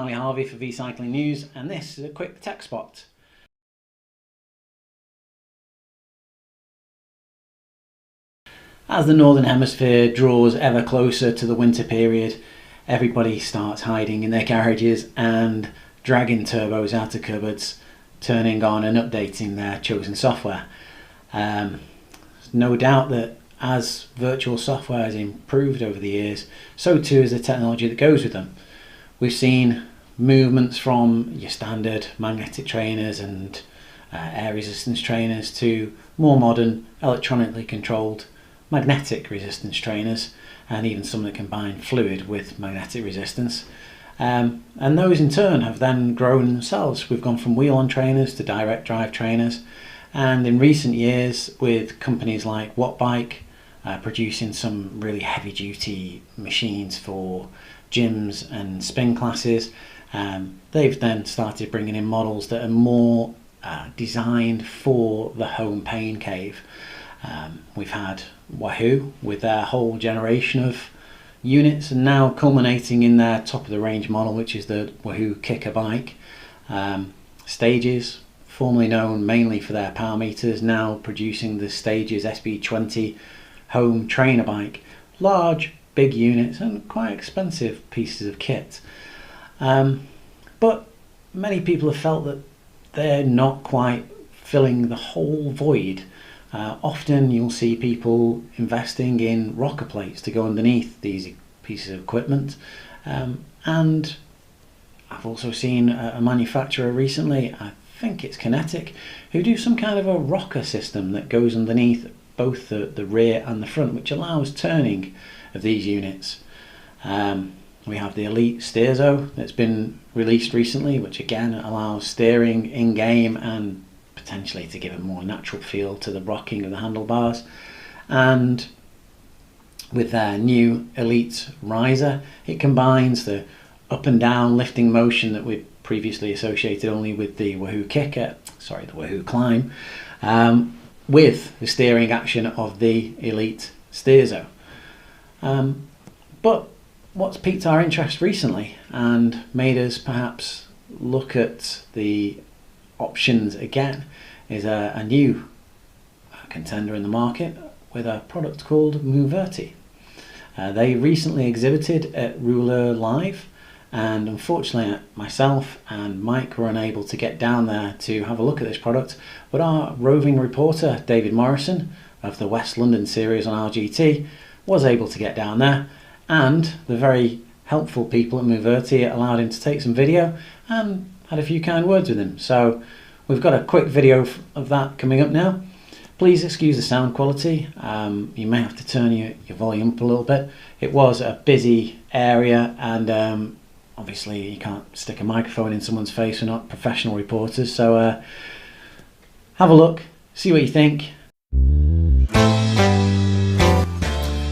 Marley Harvey for V-Cycling News, and this is a quick tech spot. As the Northern Hemisphere draws ever closer to the winter period, everybody starts hiding in their garages and dragging turbos out of cupboards, turning on and updating their chosen software. No doubt that as virtual software has improved over the years, so too is the technology that goes with them. We've seen movements from your standard magnetic trainers and air resistance trainers to more modern electronically controlled magnetic resistance trainers, and even some that combine fluid with magnetic resistance. And those in turn have then grown themselves. We've gone from wheel-on trainers to direct drive trainers, and in recent years with companies like Wattbike producing some really heavy duty machines for gyms and spin classes, they've then started bringing in models that are more designed for the home pain cave. We've had Wahoo with their whole generation of units, and now culminating in their top of the range model, which is the Wahoo Kicker bike. Stages, formerly known mainly for their power meters, now producing the Stages SB20 home trainer bike. Large, big units and quite expensive pieces of kit. But many people have felt that they're not quite filling the whole void. Often you'll see people investing in rocker plates to go underneath these pieces of equipment, and I've also seen a manufacturer recently, I think it's Kinetic, who do some kind of a rocker system that goes underneath both the rear and the front, which allows turning of these units. We have the Elite Steerzo that's been released recently, which again allows steering in game and potentially to give a more natural feel to the rocking of the handlebars. And with their new Elite Riser, it combines the up and down lifting motion that we'd previously associated only with the Wahoo Kicker, the Wahoo Climb, with the steering action of the Elite Steerzo. But what's piqued our interest recently and made us perhaps look at the options again is a new contender in the market with a product called Muoverti. They recently exhibited at Rouleur Live, and unfortunately myself and Mike were unable to get down there to have a look at this product, but our roving reporter David Morrison of the West London series on RGT was able to get down there, and the very helpful people at Muoverti allowed him to take some video and had a few kind words with him. So we've got a quick video of that coming up now. Please excuse the sound quality. You may have to turn your volume up a little bit. It was a busy area, and obviously you can't stick a microphone in someone's face. We're not professional reporters, so have a look, see what you think.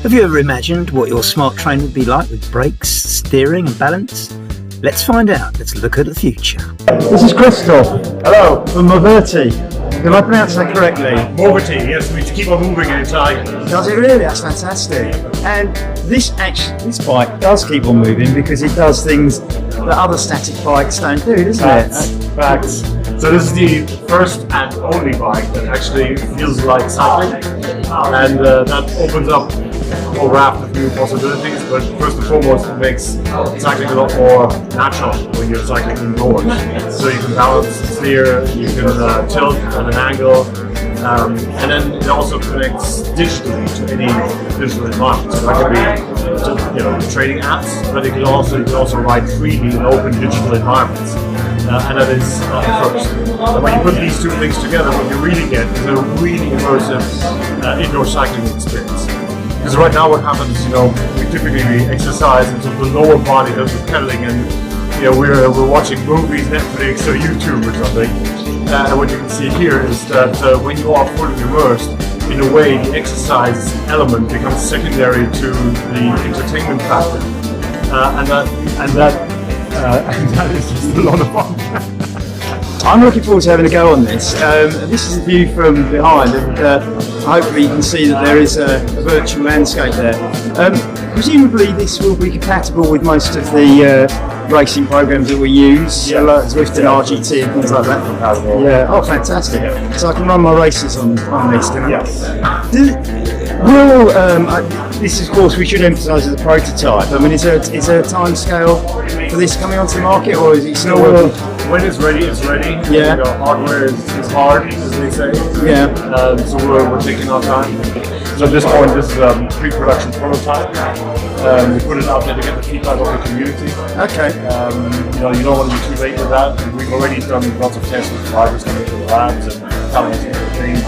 Have you ever imagined what your smart train would be like with brakes, steering and balance? Let's find out. Let's look at the future. This is Crystal. Hello. From Muoverti. Did I pronounce that correctly? Muoverti, yes, we keep on moving in Italian. Does it really? That's fantastic. And this bike does keep on moving because it does things that other static bikes don't do, doesn't it? Facts. So this is the first and only bike that actually feels like cycling, and that opens up a whole raft of new possibilities, but first and foremost it makes cycling a lot more natural when you're cycling indoors. So you can balance, steer, you can tilt at an angle, and then it also connects digitally to any digital environment. So that can be trading apps, but you can also ride freely in open digital environments. And that is the first. And when you put these two things together, what you really get is a really immersive indoor cycling experience. Because right now what happens, we typically exercise and sort of the lower body does the pedaling, and we're watching movies, Netflix or YouTube or something. And what you can see here is that when you are fully immersed, in a way the exercise element becomes secondary to the entertainment factor. And that is just a lot of fun. I'm looking forward to having a go on this. This is a view from behind, and hopefully you can see that there is a virtual landscape there. Presumably this will be compatible with most of the racing programs that we use, like Zwift and RGT and things like that. Yeah. Oh, fantastic! So I can run my races on this, can I? This, of course, we should emphasise as a prototype. I mean, is there a time scale for this coming onto the market, or is it still working? When it's ready, it's ready. Yeah. You know, hardware is hard, as they say. Yeah. So we're taking our time. So at this point, this is a pre-production prototype. We put it out there to get the feedback of the community. Okay. You know, you don't want to be too late with that. We've already done lots of tests with drivers coming to the labs and telling us things.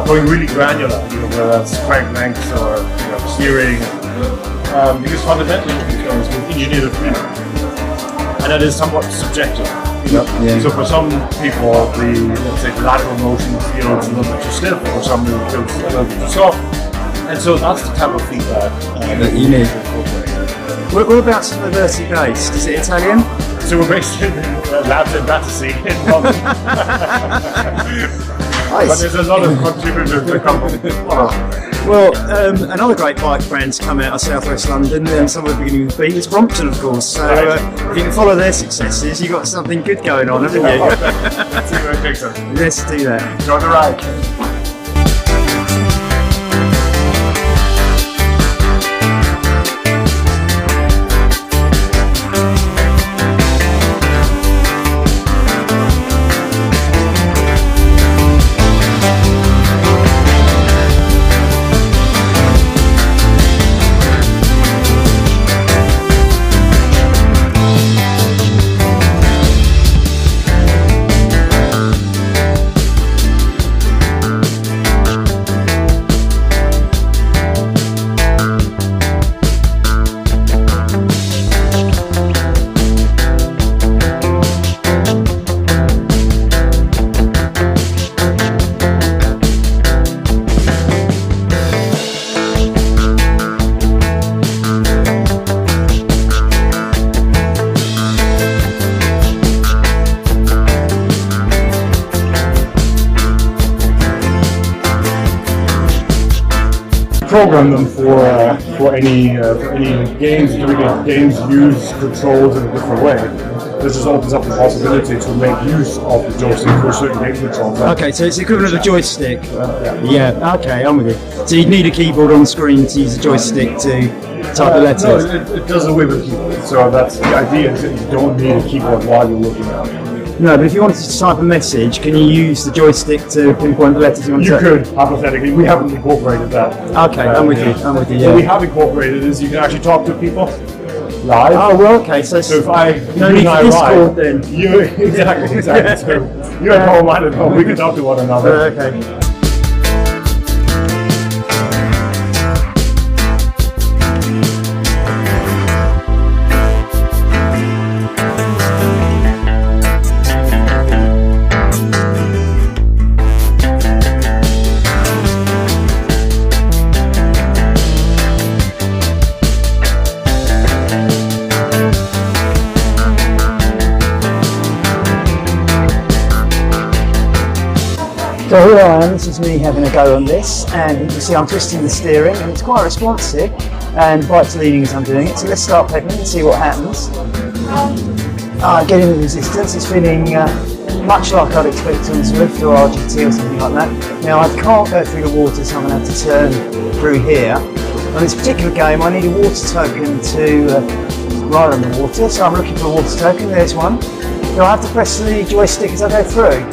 Going really granular, you know, whether that's crank lengths or steering. Because fundamentally, it's engineered freedom. And that is somewhat subjective. You know? Yeah. So for some people, let's say the lateral motion feels a little bit too stiff, or some feels a little bit too soft. And so that's the type of feedback that you need. Whereabouts is Muoverti based? Is it Italian? So we're based in labs in Battersea in London. Nice. But there's a lot of contributors that come from Well, another great bike brand's come out of southwest London, and somewhere beginning with B is Brompton, of course. So if you can follow their successes, you've got something good going on, haven't you? Let's see where it takes us. Let's do that. Enjoy the ride. Program them for any games. Typically, games use controls in a different way. This just opens up the possibility to make use of the joystick for certain game controls. Okay, so it's the equivalent of a joystick. Yeah. Okay, I'm with you. So you'd need a keyboard on screen to use a joystick to type the letters. No, it does away with the keyboard. So that's the idea. Is that you don't need a keyboard while you're looking at it. No, but if you wanted to type a message, can you use the joystick to pinpoint the letters you want to You could, hypothetically. We haven't incorporated that. Okay, I'm with you. What we Yeah. have incorporated is you can actually talk to people live. Oh well, okay. So So if I, no you need and I for Discord ride, then. you exactly. So you're at home, I'm at home. We can talk to one another. Okay. So here I am, this is me having a go on this, and you can see I'm twisting the steering and it's quite responsive and bike's leaning as I'm doing it. So let's start pedaling and see what happens. Getting the resistance, it's feeling much like I'd expect on Zwift or RGT or something like that. Now I can't go through the water, so I'm going to have to turn through here. On this particular game I need a water token to ride on the water, so I'm looking for a water token, there's one. Do I have to press the joystick as I go through?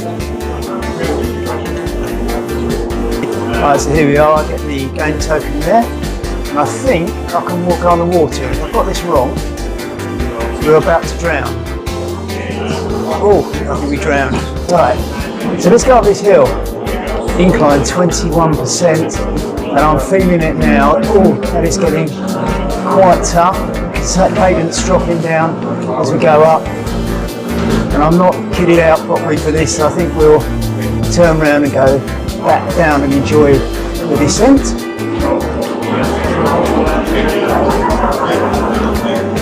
Right, so here we are, I get the game token there, and I think I can walk on the water. If I've got this wrong, we're about to drown. Oh, I think we drowned. Right, so let's go up this hill. Incline 21%, and I'm feeling it now. Oh, and it's getting quite tough. It's that cadence dropping down as we go up. And I'm not kitted out properly for this, so I think we'll turn around and go back down and enjoy the descent.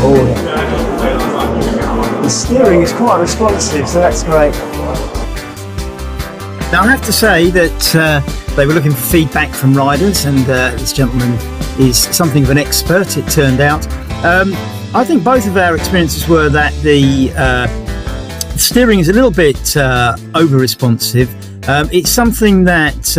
Oh, the steering is quite responsive, so that's great. Now I have to say that they were looking for feedback from riders, and this gentleman is something of an expert, it turned out. I think both of our experiences were that the steering is a little bit over responsive. It's something that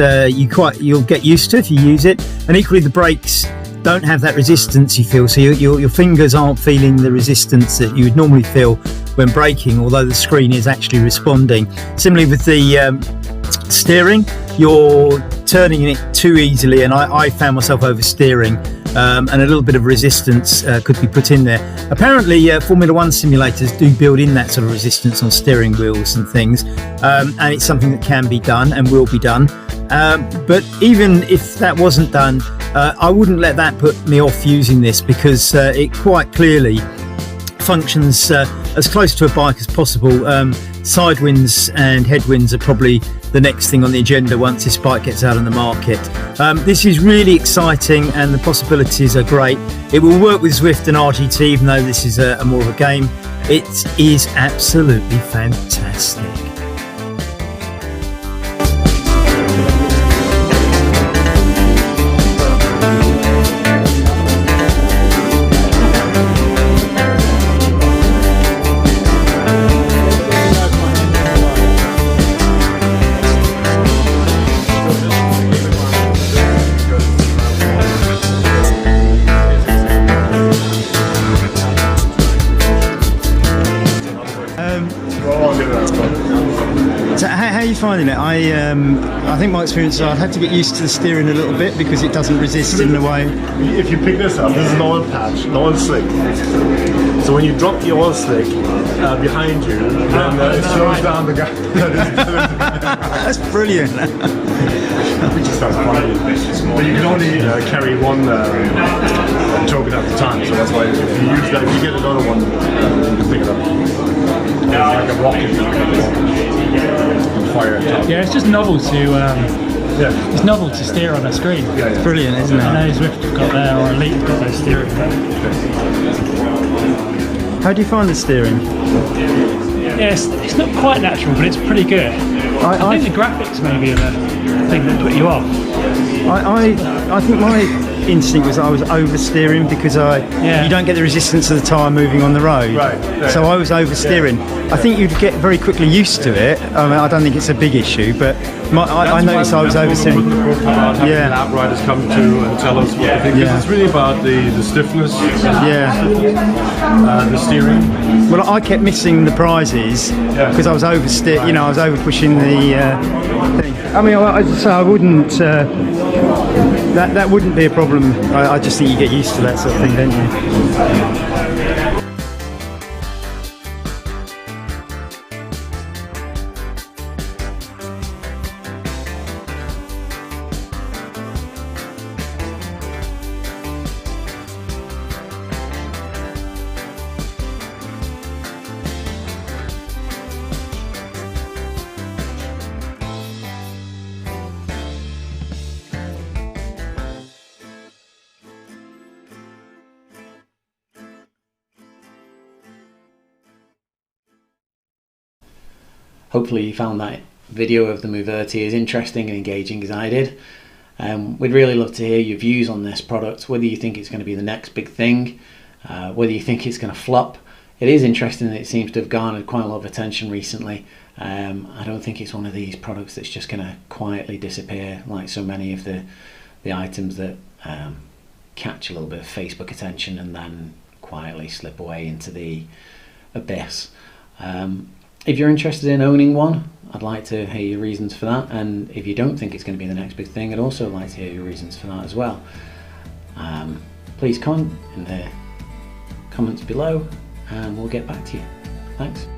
you'll get used to if you use it, and equally the brakes don't have that resistance you feel, so your fingers aren't feeling the resistance that you would normally feel when braking, although the screen is actually responding. Similarly with the steering, you're turning it too easily, and I found myself oversteering, and a little bit of resistance could be put in there. Apparently Formula 1 simulators do build in that sort of resistance on steering wheels and things, and it's something that can be done and will be done. But even if that wasn't done, I wouldn't let that put me off using this, because it quite clearly functions as close to a bike as possible. Side winds and headwinds are probably the next thing on the agenda once this bike gets out on the market. This is really exciting and the possibilities are great. It will work with Zwift and RGT, even though this is a more of a game. It is absolutely fantastic. So how are you finding it? I think my experience is I've had to get used to the steering a little bit because it doesn't resist in the way. If you pick this up, this is an oil patch, an oil slick. So when you drop the oil slick behind you, then it slows down the guy. That's brilliant. Which is quite funny. But you can only carry one token at a time, so that's why if you use that, if you get another one, you can pick it up. It's like a rocket on fire at top. Yeah, it's just novel to it's novel to steer on a screen. Yeah. Brilliant, isn't it? I know Zwift have got there, or Elite have got their steering. How do you find the steering? Yeah, it's not quite natural, but it's pretty good. I think the graphics maybe are the thing that put you off. I think my instinct was I was oversteering because you don't get the resistance of the tyre moving on the road. Right. So I was oversteering. I think you'd get very quickly used to it. I mean, I don't think it's a big issue, but I noticed I was oversteering. About having lab riders come to and tell us what they think. Because it's really about the stiffness. The steering. Well, I kept missing the prizes because I was oversteer. You know, I was over pushing the thing. I mean, I wouldn't. That wouldn't be a problem. I just think you get used to that sort of thing, don't you? Hopefully you found that video of the Muoverti as interesting and engaging as I did. We'd really love to hear your views on this product, whether you think it's going to be the next big thing, whether you think it's going to flop. It is interesting that it seems to have garnered quite a lot of attention recently. I don't think it's one of these products that's just going to quietly disappear like so many of the items that catch a little bit of Facebook attention and then quietly slip away into the abyss. If you're interested in owning one, I'd like to hear your reasons for that, and if you don't think it's going to be the next big thing, I'd also like to hear your reasons for that as well. Please comment in the comments below and we'll get back to you. Thanks.